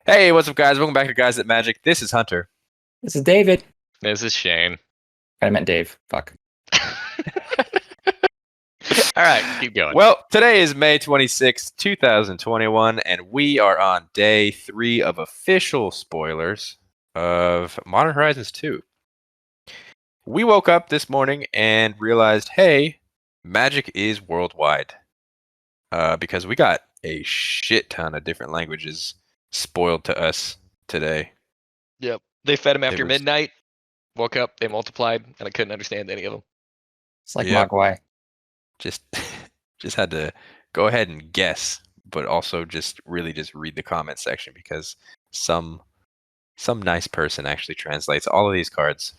Hey, what's up, guys? Welcome back to Guys at Magic. This is Hunter. This is David. This is Shane. I meant Dave. Fuck. All right, keep going. Well, today is May 26th, 2021, and we are on day 3 of official spoilers of Modern Horizons 2. We woke up this morning and realized, hey, Magic is worldwide. Because we got a shit ton of different languages spoiled to us today. Yep. They fed him after was- midnight. Woke up, they multiplied, and I couldn't understand any of them. It's like Yep. Mogwai. Just had to go ahead and guess, but also just read the comment section because some nice person actually translates all of these cards.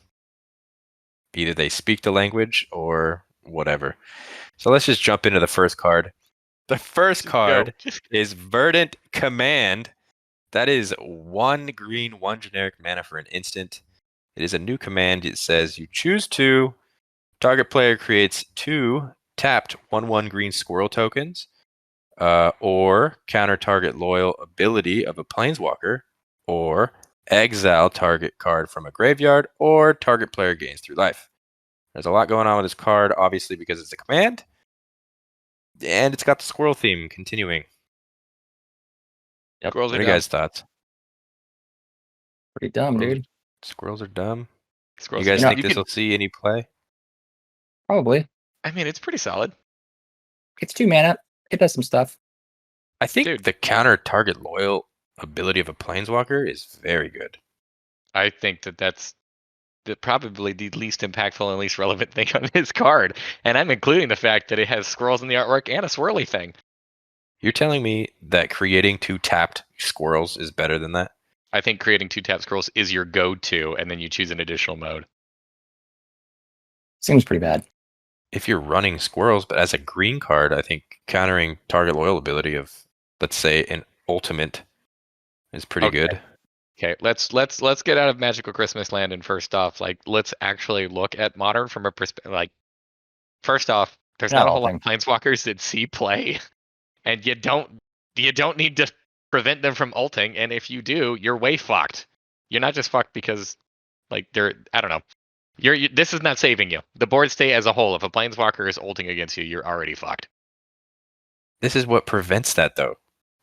Either they speak the language or whatever. So let's just jump into the first card. The first card is Verdant Command. That is 1 green, 1 generic mana for an instant. It is a new command. It says you choose to. Target player creates 2 tapped 1/1 green squirrel tokens, or counter target loyal ability of a planeswalker, or exile target card from a graveyard, or target player gains 3 life. There's a lot going on with this card, obviously, because it's a command, and it's got the squirrel theme continuing. Yep. Squirrels What are are you dumb. guys' thoughts? Pretty dumb, Squirrels- dude. Squirrels are dumb. Squirrels You are guys dumb. think this will see any play? Probably. I mean, it's pretty solid. It's 2 mana. It does some stuff. I think Dude. the counter target loyal ability of a planeswalker is very good. I think that's probably the least impactful and least relevant thing on this card. And I'm including the fact that it has squirrels in the artwork and a swirly thing. You're telling me that creating 2 tapped squirrels is better than that? I think creating 2 tap squirrels is your go-to, and then you choose an additional mode. Seems pretty bad. If you're running squirrels, but as a green card, I think countering target loyal ability of, let's say, an ultimate is pretty Okay. good. Okay, let's get out of Magical Christmas Land, and first off, let's actually look at Modern from a perspective. First off, there's Not not a all whole lot of planeswalkers that see play, and you don't need to prevent them from ulting. And if you do, you're way fucked. You're not just fucked because they're, I don't know. This is not saving you. The board state as a whole, if a planeswalker is ulting against you, you're already fucked. This is what prevents that, though.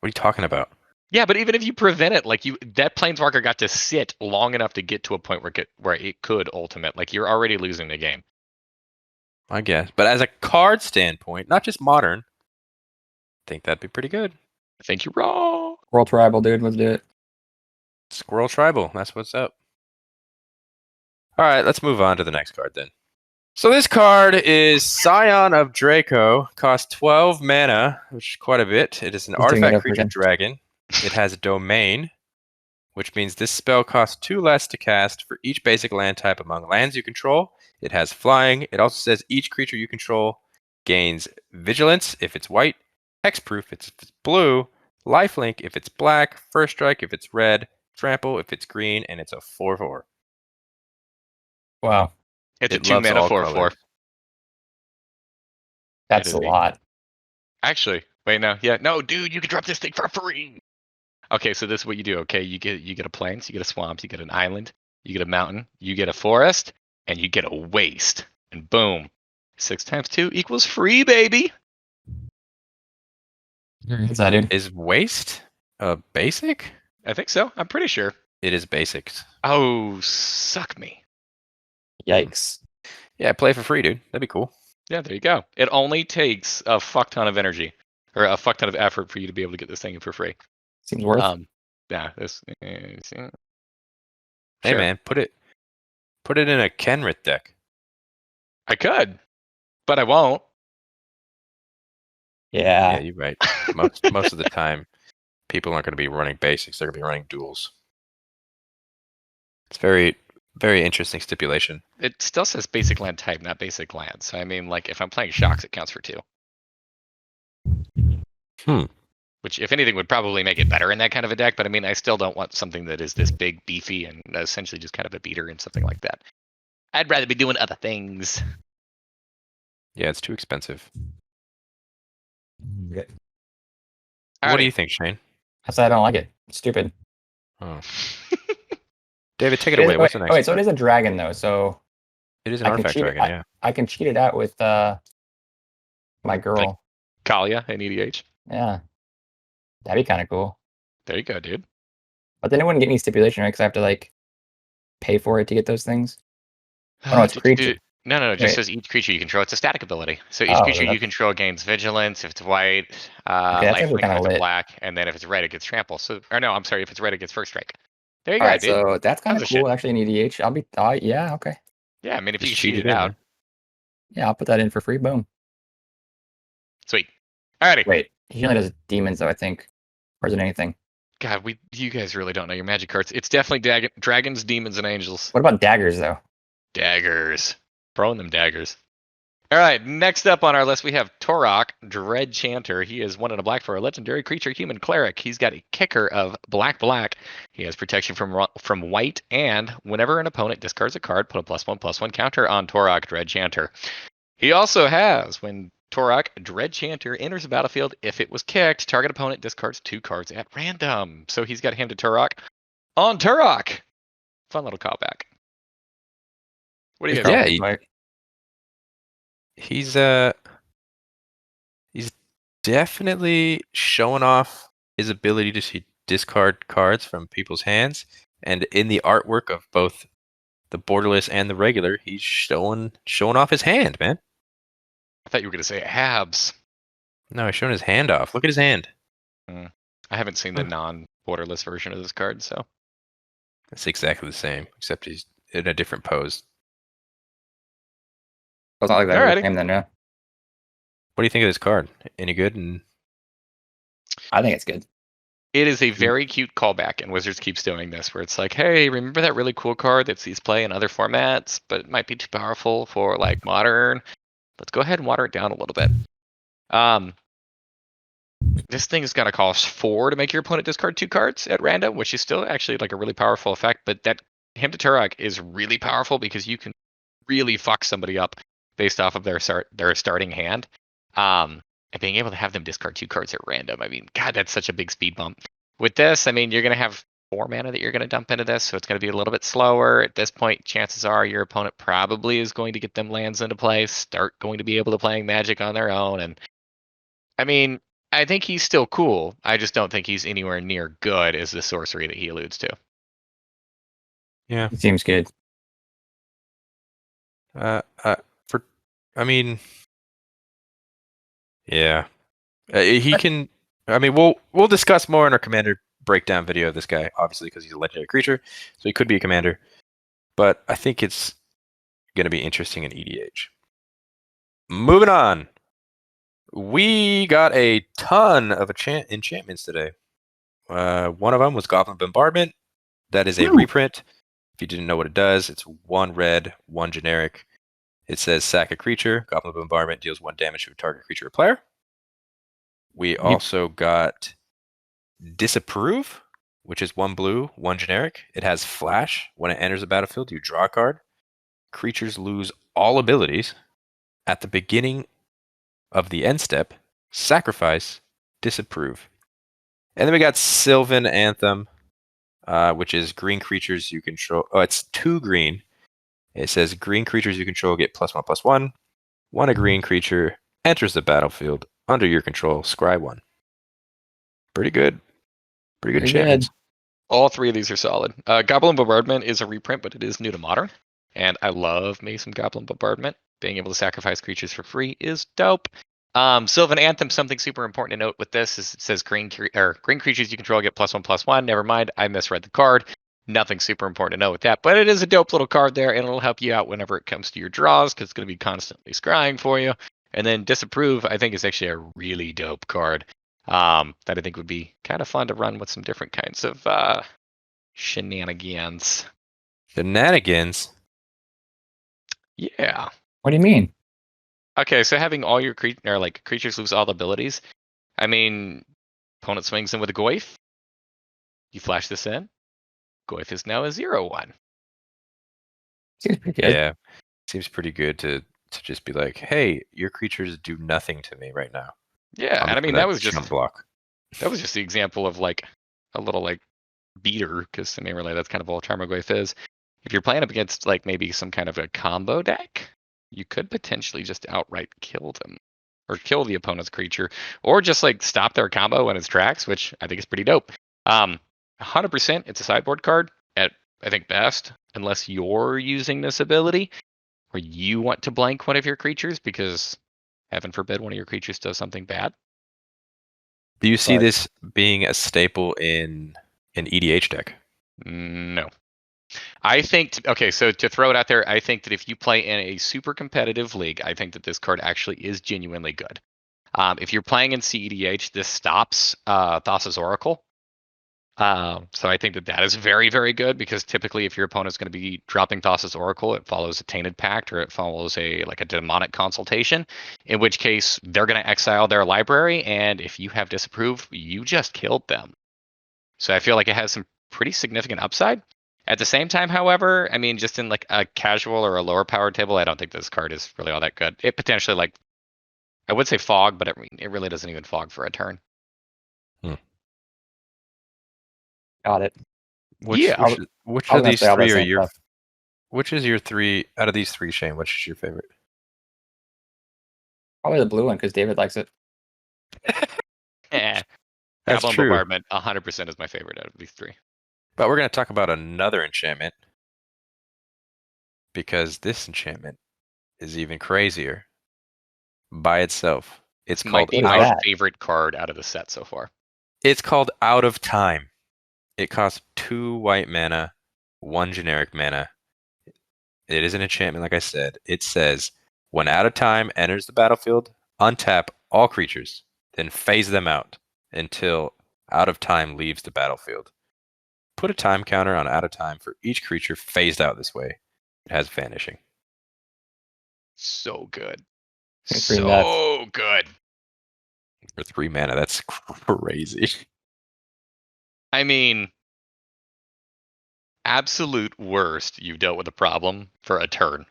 What are you talking about? Yeah, but even if you prevent it, that planeswalker got to sit long enough to get to a point where it could ultimate. You're already losing the game. I guess. But as a card standpoint, not just modern, I think that'd be pretty good. I think you're wrong. World Tribal, dude. Let's do it. Squirrel Tribal, that's what's up. All right, let's move on to the next card then. So this card is Scion of Draco, costs 12 mana, which is quite a bit. It is an Let's do it artifact over creature again. dragon. It has a domain, which means this spell costs 2 less to cast for each basic land type among lands you control. It has flying. It also says each creature you control gains vigilance if it's white, hexproof if it's blue, lifelink if it's black, first strike if it's red, trample if it's green, and it's a 4/4. Wow. It's It a 2 loves mana all 4/4. colors. That's is a neat. lot. Actually, wait, no, yeah, no, dude, you can drop this thing for free. Okay, so this is what you do. Okay, you get a plains, you get a swamp, you get an island, you get a mountain, you get a forest, and you get a waste. And boom, 6 times 2 equals free, baby. What's that, dude? Is waste a basic? I think so. I'm pretty sure. It is basics. Oh, suck me. Yikes. Yeah, play for free, dude. That'd be cool. Yeah, there you go. It only takes a fuck ton of energy or a fuck ton of effort for you to be able to get this thing for free. Seems worth. Yeah, this is, Hey sure. man, put it in a Kenrith deck. I could, but I won't. Yeah, Yeah. you're right. Most of the time, people aren't going to be running basics. They're going to be running duels. It's very, very interesting stipulation. It still says basic land type, not basic land. So I mean, if I'm playing shocks, it counts for 2. Which, if anything, would probably make it better in that kind of a deck. But I mean, I still don't want something that is this big, beefy, and essentially just kind of a beater and something like that. I'd rather be doing other things. Yeah, it's too expensive. Okay. What do you think, Shane? I said I don't like it. It's stupid. Oh. David, take it away. What's the next? Wait, so it is a dragon though. So It is an I can artifact cheat dragon, yeah. I can cheat it out with my girl. Kalia and EDH. Yeah, that'd be kind of cool. There you go, dude. But then it wouldn't get any stipulation, right? Because I have to like pay for it to get those things. Oh no, it's creature. No. It just says each creature you control. It's a static ability. So each Oh, creature then you control gains vigilance. If it's white, Okay, that's actually lifelink. kinda If it's lit. black, and then if it's red, it gets trample. So, or no, I'm sorry. If it's red, it gets first strike. There you All go, right, dude. so that's kind Tons of of shit. cool. Actually, in EDH, I'll be. Yeah, okay. Yeah, I mean, if you Just can cheat it in, out, man. Yeah, I'll put that in for free. Boom. sweet. Alrighty. Wait, he only does demons though, I think, or is it anything? God, you guys really don't know your magic cards. It's definitely dragons, demons, and angels. What about daggers though? Daggers. Throwing them daggers. All right, next up on our list, we have Torak, Dread Chanter. He is 1 and a black for a legendary creature, human cleric. He's got a kicker of black. He has protection from white, and whenever an opponent discards a card, put a +1/+1 counter on Torak, Dread Chanter. He also has, when Torak, Dread Chanter enters the battlefield, if it was kicked, target opponent discards 2 cards at random. So he's got him to Torak on Torak. Fun little callback. What do you guys think? Like, He's definitely showing off his ability to discard cards from people's hands, and in the artwork of both the borderless and the regular, he's showing off his hand, man. I thought you were going to say abs. No, he's showing his hand off. Look at his hand. I haven't seen the non-borderless version of this card, so. It's exactly the same, except he's in a different pose. it's not like that. Alrighty. Name then, yeah. What do you think of this card? Any good? And I think it's good. It is a very cute callback, and Wizards keeps doing this, where it's like, hey, remember that really cool card that sees play in other formats, but it might be too powerful for like modern? Let's go ahead and water it down a little bit. This thing's got to cost 4 to make your opponent discard 2 cards at random, which is still actually like a really powerful effect. But that him to Torak is really powerful because you can really fuck somebody up based off of their starting hand. And being able to have them discard 2 cards at random, I mean, God, that's such a big speed bump. With this, I mean, you're going to have 4 mana that you're going to dump into this, so it's going to be a little bit slower. At this point, chances are your opponent probably is going to get them lands into play, start going to be able to playing Magic on their own. And I mean, I think he's still cool. I just don't think he's anywhere near good as the sorcery that he alludes to. yeah, It seems good. I mean, yeah, he can. I mean, we'll discuss more in our commander breakdown video of this guy, obviously, because he's a legendary creature, so he could be a commander. But I think it's going to be interesting in EDH. Moving on, we got a ton of enchantments today. One of them was Goblin Bombardment. That is a reprint. If you didn't know what it does, it's 1 red, 1 generic. It says sack a creature. Goblin Bombardment deals 1 damage to a target creature or player. We also got Disapprove, which is 1 blue, 1 generic. It has flash. When it enters the battlefield, you draw a card. Creatures lose all abilities. At the beginning of the end step, sacrifice, disapprove. And then we got Sylvan Anthem, which is green creatures you control. Oh, it's 2 green. It says green creatures you control get +1/+1. When a green creature enters the battlefield under your control, scry 1. Pretty good. Pretty good enchantments. All 3 of these are solid. Goblin Bombardment is a reprint, but it is new to Modern. And I love me some Goblin Bombardment. Being able to sacrifice creatures for free is dope. Sylvan Anthem, something super important to note with this is it says green creatures you control get +1/+1. Never mind, I misread the card. Nothing super important to know with that, but it is a dope little card there, and it'll help you out whenever it comes to your draws because it's going to be constantly scrying for you. And then Disapprove, I think, is actually a really dope card that I think would be kind of fun to run with some different kinds of shenanigans. Shenanigans? Yeah. What do you mean? Okay, so having all your creatures lose all abilities. I mean, opponent swings in with a Goyf. You flash this in. Goyf is now a 0/1. Seems pretty good. Yeah. Seems pretty good to just be like, hey, your creatures do nothing to me right now. Yeah, and I mean that was just block. That was just the example of like a little like beater, because I mean, really, that's kind of all Tarmogoyf is. If you're playing up against like maybe some kind of a combo deck, you could potentially just outright kill them, or kill the opponent's creature, or just like stop their combo in its tracks, which I think is pretty dope. 100%, it's a sideboard card at I think best, unless you're using this ability where you want to blank one of your creatures because heaven forbid one of your creatures does something bad. Do you see But- this being a staple in an EDH deck? No. I think, okay, so to throw it out there, I think that if you play in a super competitive league, I think that this card actually is genuinely good. If you're playing in CEDH, this stops Thassa's Oracle. So I think that that is very, very good because typically if your opponent's going to be dropping Thassa's Oracle, it follows a Tainted Pact or it follows a demonic consultation, in which case they're going to exile their library, and if you have disapprove, you just killed them. So I feel like it has some pretty significant upside. At the same time, however, I mean, just in like a casual or a lower power table, I don't think this card is really all that good. It potentially like, I would say fog, but it really doesn't even fog for a turn. Got it. Which Yeah. which I was of gonna these say all that three are same your? stuff. Which is your three out of these three, Shane? Which is your favorite? Probably the blue one because David likes it. Eh. That's Goblin true. Bombardment 100% is my favorite out of these three. But we're going to talk about another enchantment because this enchantment is even crazier by itself. It's Might called be What is my that? favorite card out of the set so far. Out of Time. It costs 2 white mana, 1 generic mana. It is an enchantment, like I said. It says, when Out of Time enters the battlefield, untap all creatures, then phase them out until Out of Time leaves the battlefield. Put a time counter on Out of Time for each creature phased out this way. It has vanishing. So good. It's pretty nuts. So good. For 3 mana, that's crazy. I mean, absolute worst, you've dealt with a problem for a turn.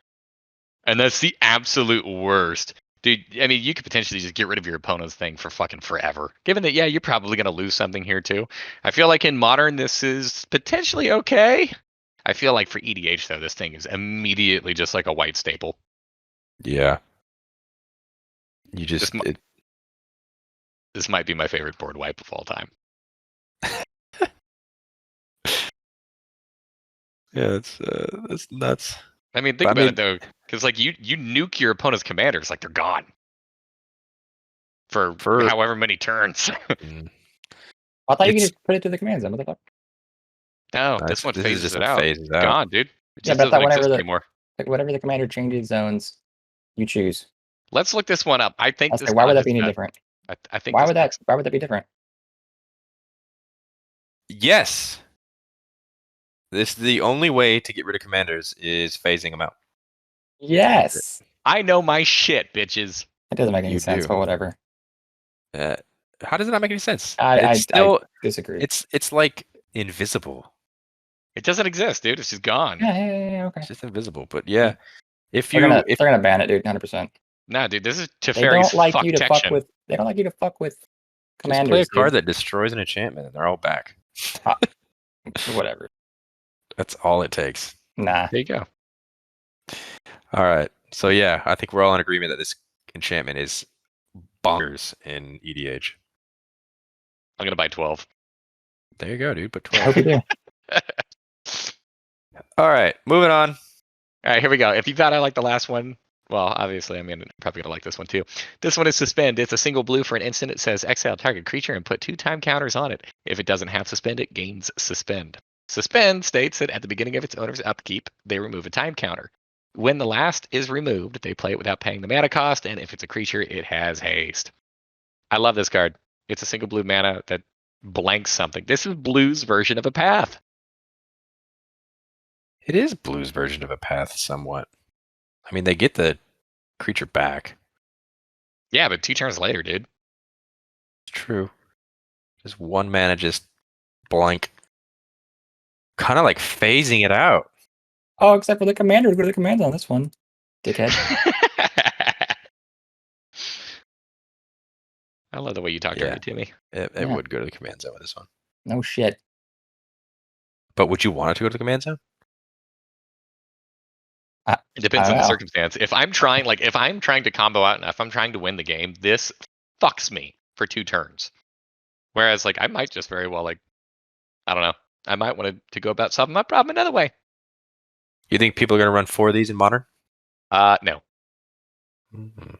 And that's the absolute worst. Dude, I mean, you could potentially just get rid of your opponent's thing for fucking forever. Given that, yeah, you're probably going to lose something here too. I feel like in Modern, this is potentially okay. I feel like for EDH, though, this thing is immediately just like a white staple. Yeah. You just... This might be my favorite board wipe of all time. Yeah, that's nuts. I mean, think about it though, because like you nuke your opponent's commanders, like they're gone for however many turns. I thought you could just put it to the command zone. What the fuck? No, No, this one this is phases just it a out. phases out. Gone, dude. It Yeah, just but I thought doesn't exist whenever anymore. whatever the commander changes zones, you choose. Let's look this one up. I think this. Why would that be any different? I think. Why would that be different? Yes. This the only way to get rid of commanders is phasing them out. Yes. I know my shit, bitches. It doesn't make any You sense, do. but whatever. How does it not make any sense? I It's still disagree. it's like invisible. It doesn't exist, dude. It's just gone. Yeah, okay. It's just invisible. But yeah, if They're you gonna ban it, dude, 100%. Nah, dude. This is They Teferi's don't like you to fuck fucktection. with. They don't like you to fuck with just commanders. play a card dude. that destroys an enchantment, and they're all back. Whatever. That's all it takes. Nah. There you go. All right. So yeah, I think we're all in agreement that this enchantment is bonkers in EDH. I'm gonna buy 12. There you go, dude. But I hope 12. you do. All right, moving on. All right, here we go. If you thought I liked the last one, well, obviously, I mean, I'm probably gonna like this one too. This one is Suspend. It's a single blue for an instant. It says exile target creature and put 2 time counters on it. If it doesn't have Suspend, it gains Suspend. Suspend states that at the beginning of its owner's upkeep, they remove a time counter. When the last is removed, they play it without paying the mana cost, and if it's a creature, it has haste. I love this card. It's a single blue mana that blanks something. This is blue's version of a path. It is blue's version of a path, somewhat. I mean, they get the creature back. Yeah, but 2 turns later, dude. It's true. Just 1 mana, just blank. Kind of like phasing it out. Oh, except for the commander. Go to the command on this one, dickhead. I love the way you talk dirty to me. It would go to the command zone with this one. No shit. But would you want it to go to the command zone? It depends I on don't the know. circumstance. If I'm trying to combo out and if I'm trying to win the game, this fucks me for 2 turns. Whereas I might just very well I don't know. I might want to go about solving my problem another way. You think people are going to run 4 of these in Modern? No. Mm-hmm.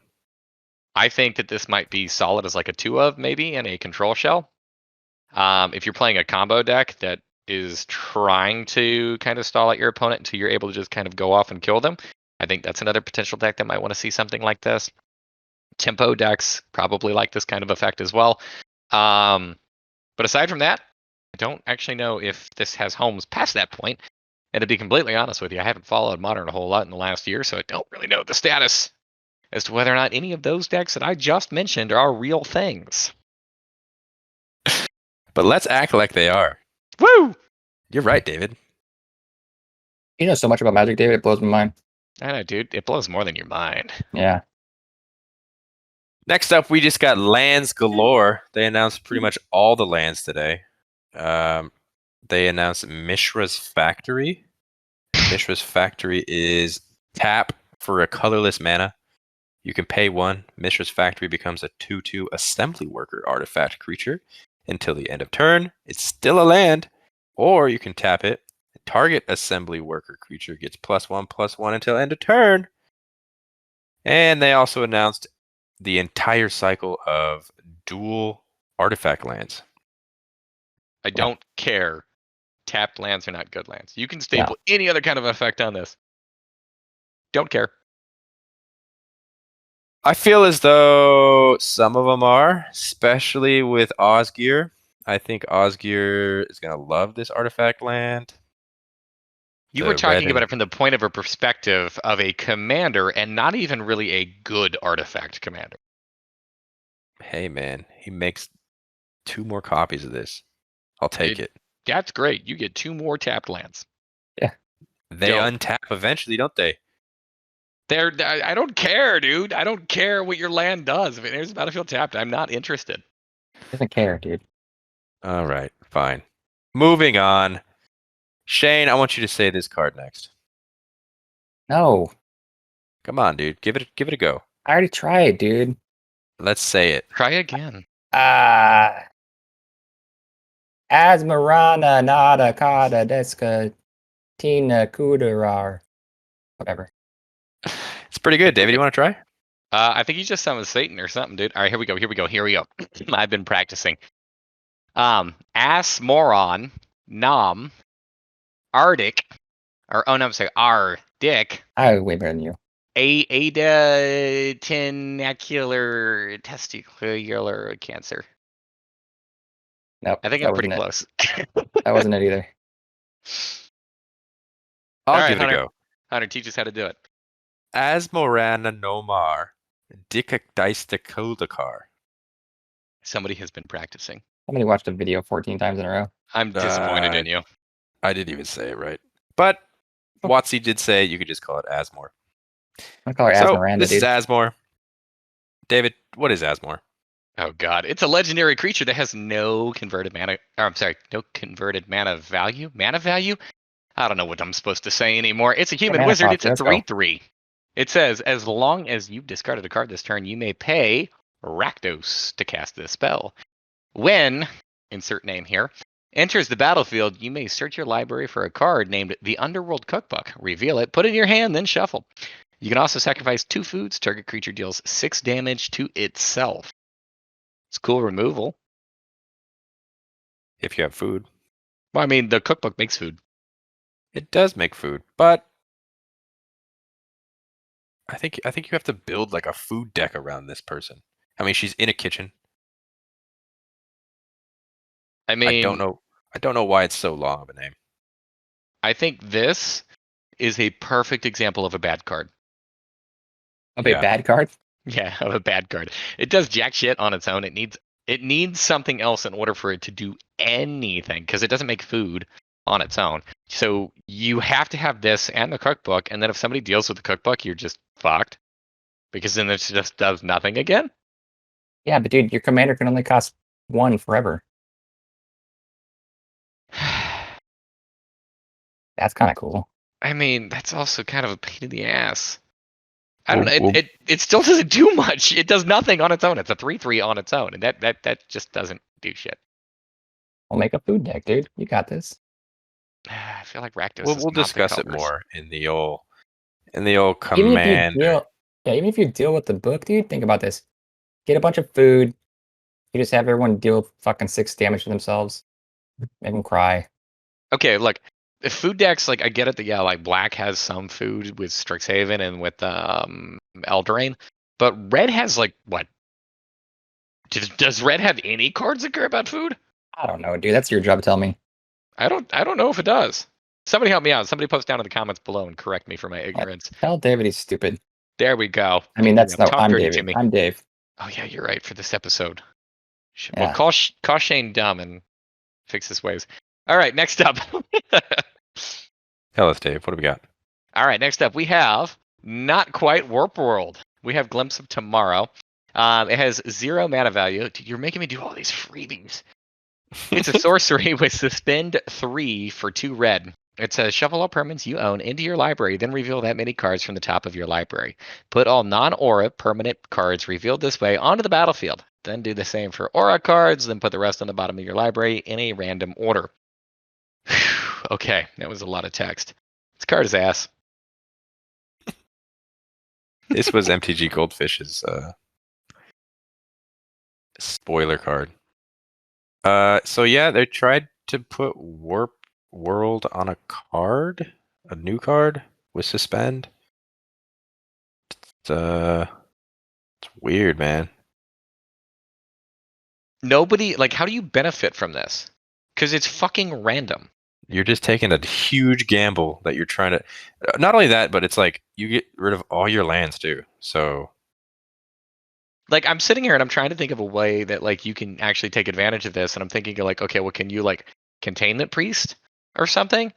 I think that this might be solid as a 2 of maybe in a control shell. If you're playing a combo deck that is trying to kind of stall out your opponent until you're able to just kind of go off and kill them, I think that's another potential deck that might want to see something like this. Tempo decks probably like this kind of effect as well. But aside from that, I don't actually know if this has homes past that point. And to be completely honest with you, I haven't followed Modern a whole lot in the last year, so I don't really know the status as to whether or not any of those decks that I just mentioned are real things. But let's act like they are. Woo! You're right, David. You know so much about Magic, David. It blows my mind. I know, dude. It blows more than your mind. Yeah. Next up, we just got lands galore. They announced pretty much all the lands today. They announced Mishra's Factory. Mishra's Factory is tap for a colorless mana. You can pay 1. Mishra's Factory becomes a 2/2 assembly worker artifact creature until the end of turn. It's still a land. Or you can tap it. Target assembly worker creature gets +1/+1 until end of turn. And they also announced the entire cycle of dual artifact lands. I don't care. Tapped lands are not good lands. You can Yeah. staple any other kind of effect on this. Don't care. I feel as though some of them are, especially with Osgear. I think Osgear is going to love this artifact land. You The were talking red about and- it from the point of a perspective of a commander and not even really a good artifact commander. Hey, man, he makes 2 more copies of this. I'll take it. That's great. You get 2 more tapped lands. They Don't. untap eventually, don't they? I don't care, dude. I don't care what your land does. If there's a battlefield tapped, I'm not interested. Doesn't care, dude. All right, fine. Moving on. Shane, I want you to say this card next. No. Come on, dude. Give it a go. I already tried, dude. Let's say it. Try again. Asmarana Nada Kada Deska Tina Kudarar. Whatever. It's pretty good, David. You want to try? I think you just summoned Satan or something, dude. All right, here we go. I've been practicing. Asmoron, Nam, Arctic, Arctic, I way better than you. Ada tentacular testicular cancer. Nope. I think that I'm pretty wasn't close. That wasn't it either. I'll All right, give it Hunter. a go. Hunter, teach us how to do it. Asmorana Nomar Dikakdistakodakar. Somebody has been practicing. Somebody watched a video 14 times in a row. I'm disappointed in you. I didn't even say it right. But Watsy did say you could just call it Asmore. I call her So Asmaranda, this is dude. Asmore. David, what is Asmore? Oh god, it's a legendary creature that has no converted mana. Or I'm sorry, no converted mana value. Mana value? I don't know what I'm supposed to say anymore. It's a human mana wizard. cost, It's a let's go. 3/3. It says, as long as you've discarded a card this turn, you may pay Rakdos to cast this spell. When, insert name here, enters the battlefield, you may search your library for a card named the Underworld Cookbook. Reveal it, put it in your hand, then shuffle. You can also sacrifice 2 foods. Target creature deals 6 damage to itself. It's cool removal. If you have food. Well, I mean, the cookbook makes food. It does make food, but I think you have to build like a food deck around this person. I mean, she's in a kitchen. I mean, I don't know why it's so long of a name. I think this is a perfect example of a bad card. Of a bad card? Yeah, of a bad card. It does jack shit on its own. It needs something else in order for it to do anything because it doesn't make food on its own. So you have to have this and the cookbook, and then if somebody deals with the cookbook, you're just fucked because then it just does nothing again. Yeah, but dude, your commander can only cost 1 forever. That's kind of cool. I mean, that's also kind of a pain in the ass. I don't Well, know. It still doesn't do much. It does nothing on its own. It's a 3/3 on its own, and that just doesn't do shit. We'll make a food deck, dude. You got this. I feel like Rakdos is we'll not the discuss it colors. more in the old Even if you commander. even if you deal with the book, dude, think about this. Get a bunch of food. You just have everyone deal fucking 6 damage to themselves. Make them cry. Okay, look, the food decks, like I get it that yeah, like black has some food with Strixhaven and with Eldraine, but red has like what? Does red have any cards that care about food? I don't know, dude. That's your job to tell me. I don't know if it does. Somebody help me out. Somebody post down in the comments below and correct me for my ignorance. Tell David he's stupid. There we go. I mean, that's no. Talk I'm dirty to David. me. I'm Dave. Oh yeah, you're right for this episode. Yeah. Well, call Shane dumb and fix his ways. All right, next up. Tell us, Dave. What do we got? All right, next up we have not quite Warp World. We have Glimpse of Tomorrow. It has 0 mana value. Dude, you're making me do all these freebies. It's a sorcery with suspend 3 for 2 red. It says shuffle all permanents you own into your library, then reveal that many cards from the top of your library. Put all non-aura permanent cards revealed this way onto the battlefield. Then do the same for aura cards, then put the rest on the bottom of your library in a random order. Okay, that was a lot of text. This card is ass. This was MTG Goldfish's spoiler card. So yeah, they tried to put Warp World on a card, a new card with suspend. It's weird, man. Nobody, like, how do you benefit from this? Because it's fucking random. You're just taking a huge gamble that you're trying to. Not only that, but it's like you get rid of all your lands too. So Like, I'm sitting here and I'm trying to think of a way that, like, you can actually take advantage of this. And I'm thinking, like, okay, well, can you, like, Containment Priest or something?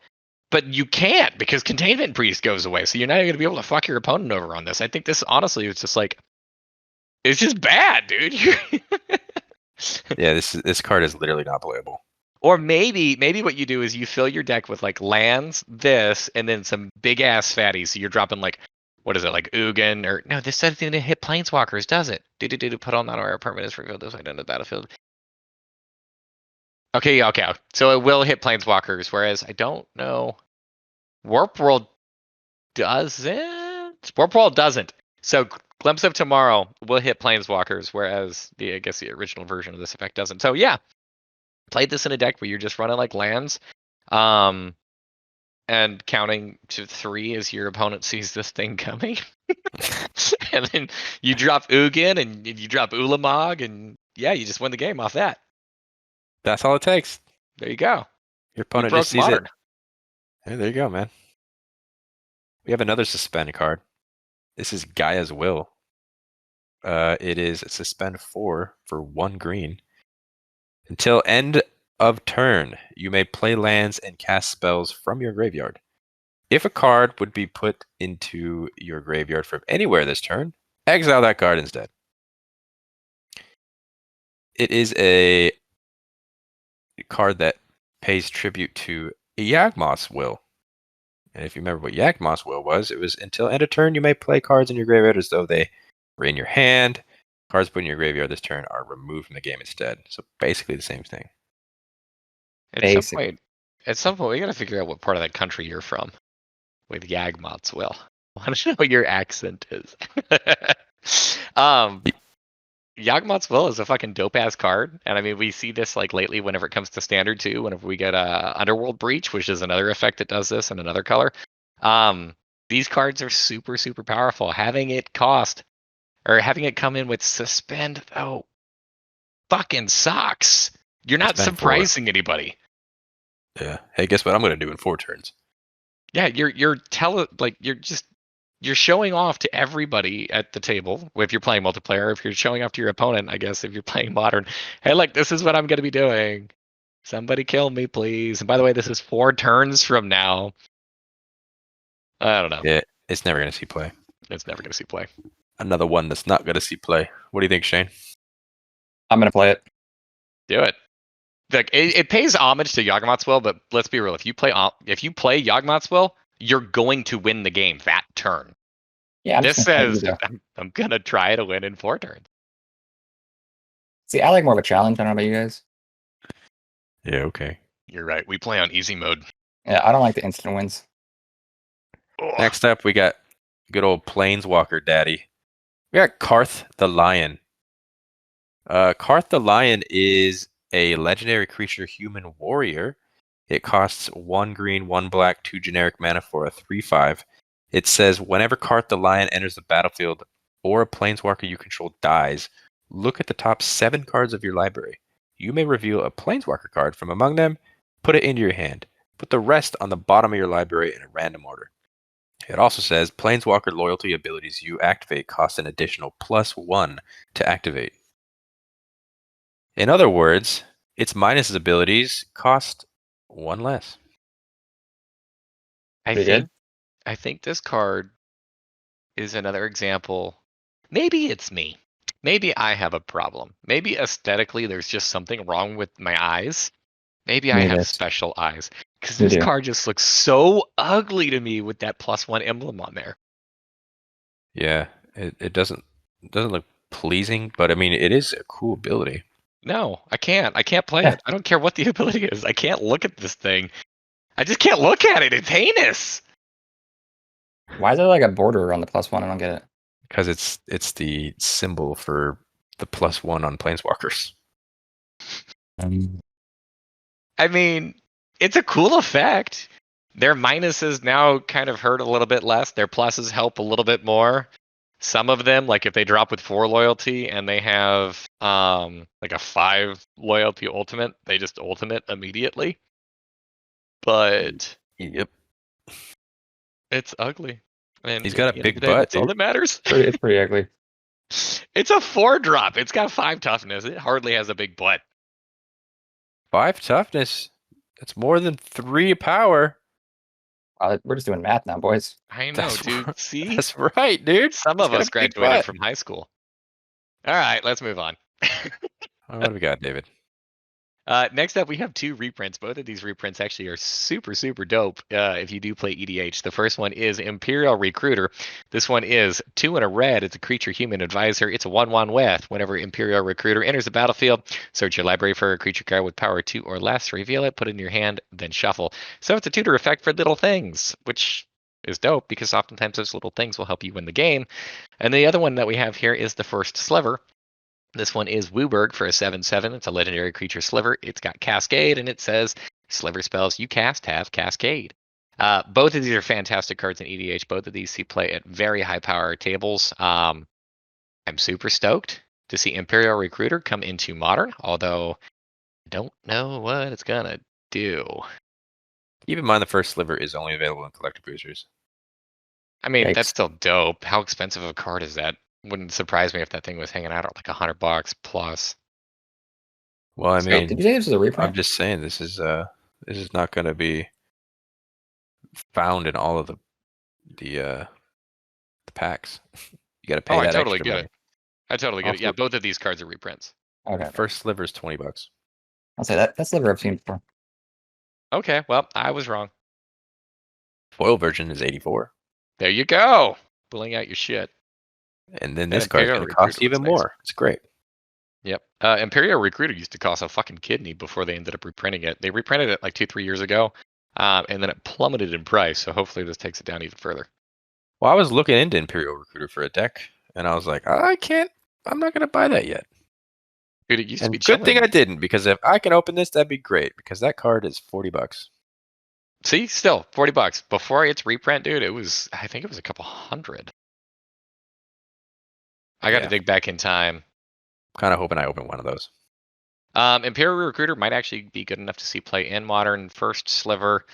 But you can't because Containment Priest goes away. So you're not even going to be able to fuck your opponent over on this. I think this, honestly, is just like, it's just bad, dude. yeah, this card is literally not playable. Or maybe what you do is you fill your deck with like lands, this, and then some big ass fatties. So you're dropping like, what is it, like Ugin or no? This doesn't even hit planeswalkers, does it? Do put on that aura permanents revealed this way on the battlefield. Okay, yeah, okay. So it will hit planeswalkers, whereas I don't know. Warp World doesn't. Warp World doesn't. So Glimpse of Tomorrow will hit planeswalkers, whereas I guess the original version of this effect doesn't. So yeah. Played this in a deck where you're just running like lands, and counting to 3 as your opponent sees this thing coming, and then you drop Ugin and you drop Ulamog, and yeah, you just win the game off that. That's all it takes. There you go. Your opponent broke just sees Modern. it. Hey, there you go, man. We have another suspend card. This is Gaia's Will. It is suspend 4 for 1 green. Until end of turn, you may play lands and cast spells from your graveyard. If a card would be put into your graveyard from anywhere this turn, exile that card instead. It is a card that pays tribute to Yawgmoth's Will. And if you remember what Yawgmoth's Will was, it was until end of turn, you may play cards in your graveyard as though they were in your hand. Cards put in your graveyard this turn are removed from the game instead. So basically the same thing. At some point, we gotta figure out what part of that country you're from with Yawgmoth's Will. I want to know what your accent is. Yawgmoth's Will is a fucking dope ass card, and I mean we see this like lately whenever it comes to standard too. Whenever we get Underworld Breach, which is another effect that does this in another color. These cards are super super powerful. Having it come in with suspend though, fucking sucks. You're not surprising anybody. Yeah. Hey, guess what I'm gonna do in 4 turns? Yeah, you're showing off to everybody at the table if you're playing multiplayer. If you're showing off to your opponent, I guess if you're playing modern, hey, look, this is what I'm going to be doing. Somebody kill me, please. And by the way, this is 4 turns from now. I don't know. Yeah, it's never going to see play. It's never going to see play. Another one that's not going to see play. What do you think, Shane? I'm going to play it. Do it. Like it pays homage to Yawgmoth's Will, but let's be real. If you play Yawgmoth's Will, you're going to win the game that turn. Yeah, I'm This just gonna says either. I'm gonna try to win in 4 turns. See, I like more of a challenge. I don't know about you guys. Yeah, okay. You're right. We play on easy mode. Yeah, I don't like the instant wins. Ugh. Next up, we got good old Planeswalker Daddy. We got Karth the Lion. Karth the Lion is a legendary creature human warrior. It costs 1 green, 1 black, 2 generic mana for a 3/5. It says whenever Karth the Lion enters the battlefield or a planeswalker you control dies, look at the top 7 cards of your library. You may reveal a planeswalker card from among them, put it into your hand. Put the rest on the bottom of your library in a random order. It also says planeswalker loyalty abilities you activate cost an additional +1 to activate. In other words, its minus abilities cost 1 less. I Pretty think good. I think this card is another example. Maybe it's me. Maybe I have a problem. Maybe aesthetically there's just something wrong with my eyes. Maybe I Me have this. special eyes. Because Me this too. card just looks so ugly to me with that +1 emblem on there. Yeah, it doesn't look pleasing, but I mean it is a cool ability. No, I can't. I can't play it. I don't care what the ability is. I can't look at this thing. I just can't look at it. It's heinous. Why is there like a border on the +1? I don't get it. Because it's the symbol for the +1 on planeswalkers. I mean, it's a cool effect. Their minuses now kind of hurt a little bit less. Their pluses help a little bit more. Some of them, like if they drop with 4 loyalty and they have like a 5 loyalty ultimate, they just ultimate immediately. But Yep. it's ugly. And He's at got the a end of the big day, butt, that's all dude. that matters. It's pretty ugly. It's a 4-drop. It's got 5 toughness. It hardly has a big butt. 5 toughness. That's more than 3 power. We're just doing math now, boys. I know, That's dude. r- See? That's right, dude. Some He's of got us a big graduated butt. from high school. All right, let's move on. What do we got, David? Next up, we have 2 reprints. Both of these reprints actually are super, super dope if you do play EDH. The first one is Imperial Recruiter. This one is 2 and a red. It's a creature human advisor. It's a 1/1 with. Whenever Imperial Recruiter enters the battlefield, search your library for a creature card with power 2 or less, reveal it, put it in your hand, then shuffle. So it's a tutor effect for little things, which is dope because oftentimes those little things will help you win the game. And the other one that we have here is the First Sliver. This one is Wooburg for a 7/7. It's a legendary creature sliver. It's got Cascade, and it says sliver spells you cast have Cascade. Both of these are fantastic cards in EDH. Both of these see play at very high power tables. I'm super stoked to see Imperial Recruiter come into Modern, although I don't know what it's going to do. Keep in mind the first sliver is only available in collector boosters. I mean, that's Yikes. still dope. How expensive of a card is that? Wouldn't surprise me if that thing was hanging out at like $100 plus. Well, I So, mean, did you say this was a I'm reprint? just saying this is not going to be found in all of the packs. You got to pay Oh, I that totally extra get money. it. I totally get it. Yeah, Also, both of these cards are reprints. Okay. the first sliver is $20. I'll say that. That's sliver I've seen before. Okay, well, I was wrong. Foil version is 84, There you go. Pulling out your shit. and then And this card is Imperial going to cost Recruiter even looks nice. more. It's great. Yep. Imperial Recruiter used to cost a fucking kidney before they ended up reprinting it. They reprinted it like 2-3 years ago, and then it plummeted in price. So hopefully this takes it down even further. Well, I was looking into Imperial Recruiter for a deck, and I was like, I can't. I'm not going to buy that yet. Dude, it used to be And good thing I chilling. didn't, because if I can open this, that'd be great. Because that card is $40. See, still $40 before its reprint, dude. I think it was a couple hundred. I got to Yeah. dig back in time. Kind of hoping I open one of those. Imperial Recruiter might actually be good enough to see play in Modern. First Sliver,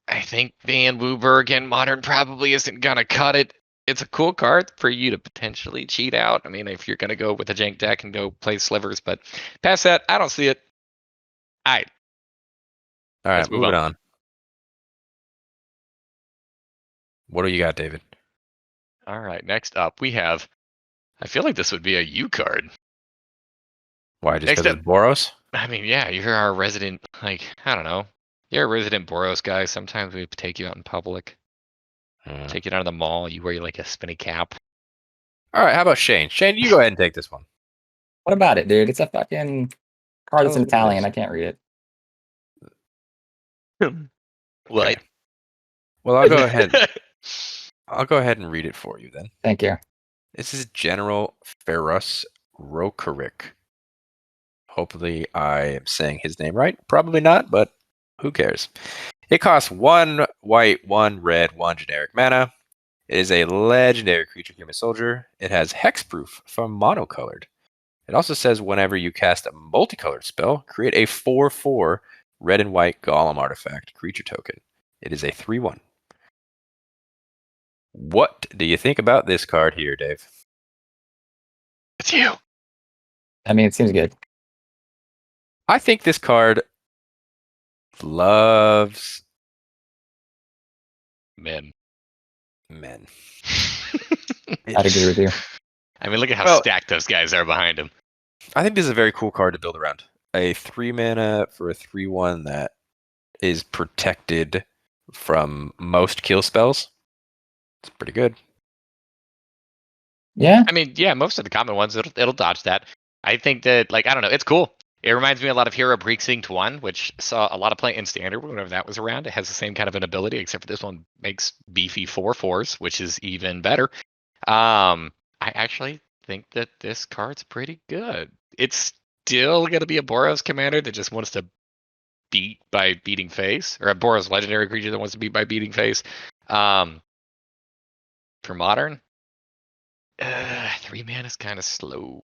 I think Van Wooburg in Modern probably isn't gonna cut it. It's a cool card for you to potentially cheat out. I mean, if you're gonna go with a jank deck and go play slivers, but past that, I don't see it. All right, All right, let's move moving on. on. What do you got, David? All right, next up we have. I feel like this would be a U card. Why? Just Next because up, it's Boros? I mean, yeah, you're our resident, like, I don't know. You're a resident Boros guy. Sometimes we take you out in public, take you down to the mall. You wear like a spinny cap. All right, how about Shane? Shane, you go ahead and take this one. What about it, dude? It's a fucking card that's Tell in us what it Italian. is. I can't read it. What? Okay. Well, I'll go ahead. I'll go ahead and read it for you then. Thank you. This is General Ferrous Rokarik. Hopefully, I am saying his name right. Probably not, but who cares? It costs 1 white, 1 red, 1 generic mana. It is a legendary creature human soldier. It has hexproof from monocolored. It also says whenever you cast a multicolored spell, create a 4/4 red and white golem artifact creature token. It is a 3/1. What do you think about this card here, Dave? It's you. I mean, it seems good. I think this card loves Men. men. I'd agree with you. I mean, look at how Well- stacked those guys are behind him. I think this is a very cool card to build around. A 3 mana for a 3/1 that is protected from most kill spells. It's pretty good. Yeah. I mean, yeah, most of the common ones, it'll dodge that. I think that, like, I don't know, it's cool. It reminds me a lot of Hero Precinct 1, which saw a lot of play in Standard whenever that was around. It has the same kind of an ability, except for this one makes beefy 4/4s, which is even better. I actually think that this card's pretty good. It's still going to be a Boros commander that just wants to beat by beating face, or a Boros legendary creature that wants to beat by beating face. For modern, 3 mana is kind of slow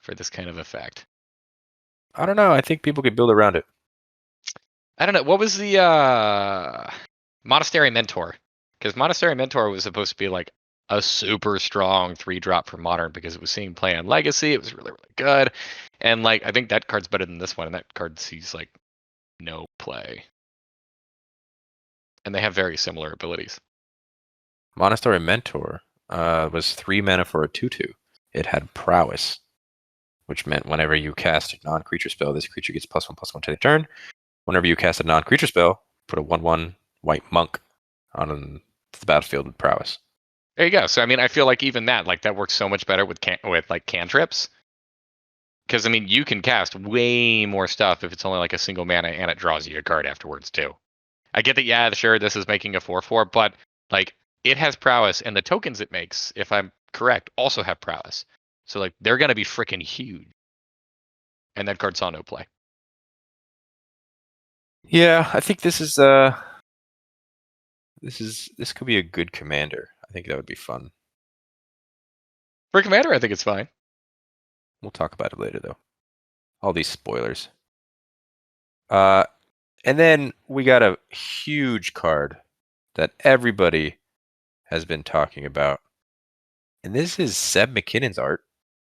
for this kind of effect. I don't know. I think people could build around it. I don't know. What was the Monastery Mentor? Because Monastery Mentor was supposed to be like a super strong 3-drop for modern because it was seeing play on Legacy. It was really, really good. And like, I think that card's better than this one. And that card sees like no play. And they have very similar abilities. Monastery Mentor was 3 mana for a 2/2. It had prowess, which meant whenever you cast a non-creature spell, this creature gets +1/+1 to the turn. Whenever you cast a non-creature spell, put a 1/1 white monk on the battlefield with prowess. There you go. So I mean, I feel like even that, like that works so much better with like cantrips. Because I mean, you can cast way more stuff if it's only like a single mana and it draws you a card afterwards too. I get that, yeah, sure, this is making a 4/4, but like it has prowess, and the tokens it makes, if I'm correct, also have prowess. So like they're gonna be freaking huge. And that card saw no play. Yeah, I think this could be a good commander. I think that would be fun. For commander, I think it's fine. We'll talk about it later though. All these spoilers. And then we got a huge card that everybody has been talking about. And this is Seb McKinnon's art.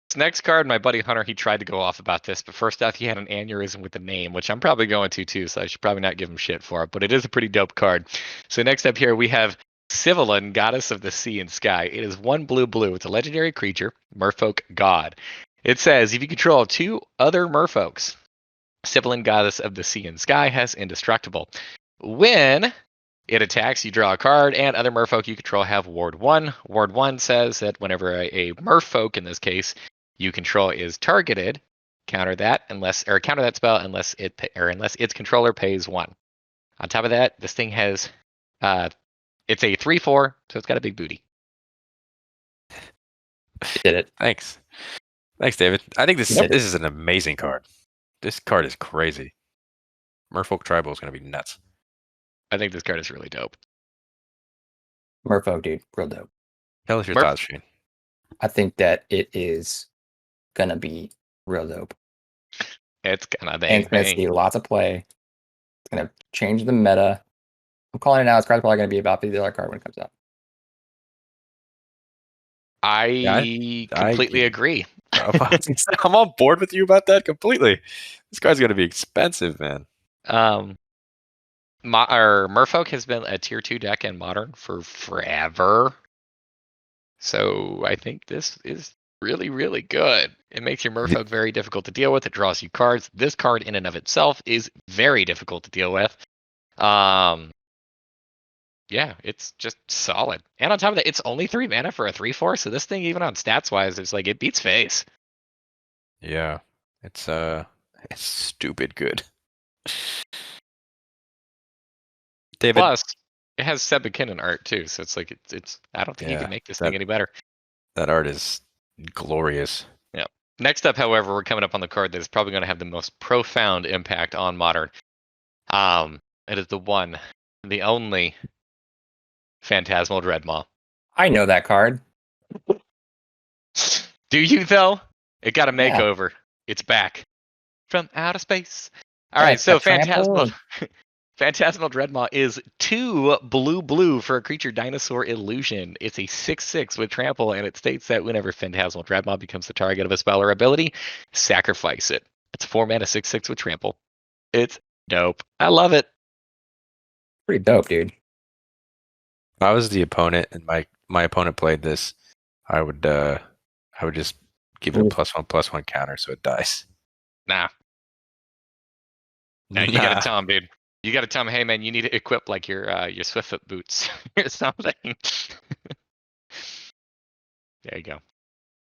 This next card, my buddy Hunter, he tried to go off about this, but first off, he had an aneurysm with the name, which I'm probably going to too, so I should probably not give him shit for it, but it is a pretty dope card. So next up here, we have Sivillin, Goddess of the Sea and Sky. It is 1 blue. It's a legendary creature, Merfolk God. It says, if you control 2 other Merfolks, Sivillin, Goddess of the Sea and Sky has Indestructible. When it attacks, you draw a card, and other merfolk you control have Ward 1. Ward 1 says that whenever a merfolk, in this case, you control is targeted, counter that spell unless its controller pays 1. On top of that, this thing has it's a 3/4, so it's got a big booty. You did it. Thanks, David. I think this Yep. this is an amazing card. This card is crazy. Merfolk Tribal is going to be nuts. I think this card is really dope. Merfolk, dude. Real dope. Tell us your Merf- thoughts, Shane. I think that it is going to be real dope. It's gonna And bang it's going to bang. see lots of play. It's going to change the meta. I'm calling it now. It's probably going to be about $50 card when it comes out. I completely agree. I'm on board with you about that completely. This card's going to be expensive, man. Merfolk has been a tier 2 deck in modern for forever. So I think this is really, really good. It makes your merfolk very difficult to deal with. It draws you cards. This card in and of itself is very difficult to deal with. Yeah, it's just solid. And on top of that, it's only 3 mana for a 3/4. So this thing, even on stats wise, it's like it beats face. Yeah, it's stupid good. David, Plus, it has Seb McKinnon art too. So it's like it's. I don't think you yeah, can make this thing any better. that art is glorious. Yeah. Next up, however, we're coming up on the card that is probably going to have the most profound impact on Modern. It is the one, the only Phantasmal Dreadmaw. I know that card. Do you though? It got a Yeah. makeover. It's back from outer space. All Yeah, right, it's so got trample Phantasmal Phantasmal Dreadmaw is 2 blue for a creature dinosaur illusion. It's a 6/6 with trample, and it states that whenever Phantasmal Dreadmaw becomes the target of a spell or ability, sacrifice it. It's 4 mana 6/6 with trample. It's dope. I love it. pretty dope, dude. If I was the opponent and my opponent played this, I would just give it a +1/+1 counter so it dies. Nah. Nah, you gotta tell him, dude. You gotta tell him, hey man, you need to equip like your Swiftfoot boots or something. There you go.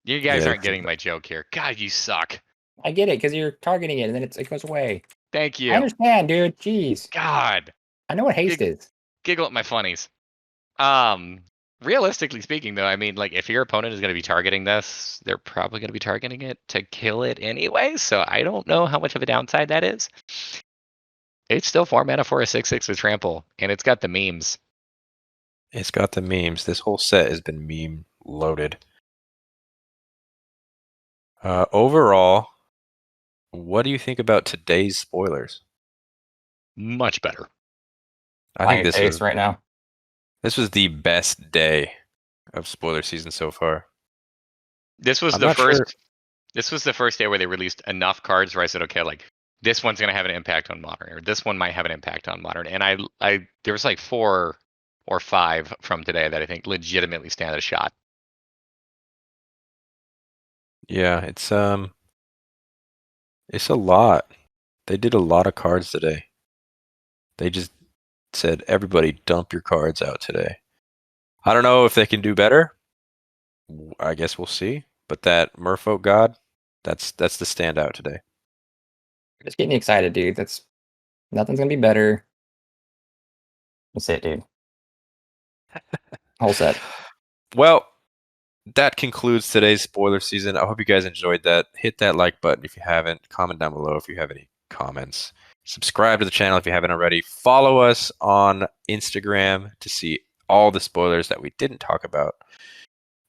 You guys Yeah, aren't getting my joke here. God, you suck. I get it because you're targeting it and then it goes away. Thank I you. understand, dude. Jeez. God. I know what haste is. Giggle at my funnies. Realistically speaking, though, I mean, like, if your opponent is going to be targeting this, they're probably going to be targeting it to kill it anyway. So I don't know how much of a downside that is. It's still 4 mana for a 6/6 with trample, and it's got the memes. it's got the memes. This whole set has been meme loaded. Overall, what do you think about today's spoilers? Much better. I think this haste right now. this was the best day of spoiler season so far. This was I'm the not first. sure. This was the first day where they released enough cards where I said, okay, like this one's gonna have an impact on modern, or this one might have an impact on modern. And I there was like 4 or 5 from today that I think legitimately stand a shot. Yeah, it's a lot. They did a lot of cards today. They just said, everybody dump your cards out today. I don't know if they can do better. I guess we'll see. But that Merfolk God, that's the standout today. Just getting excited, dude. That's nothing's gonna be better. That's it, dude. Whole set. Well, that concludes today's spoiler season. I hope you guys enjoyed that. Hit that like button if you haven't. Comment down below if you have any comments. Subscribe to the channel if you haven't already. Follow us on Instagram to see all the spoilers that we didn't talk about.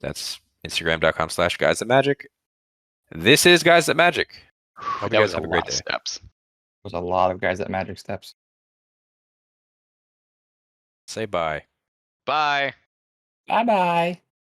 That's instagram.com/guys@magic. This is Guys That Magic. Hope you That guys was a have a great lot of day. steps. There's a lot of guys at Magic Steps. Say bye. Bye. Bye bye.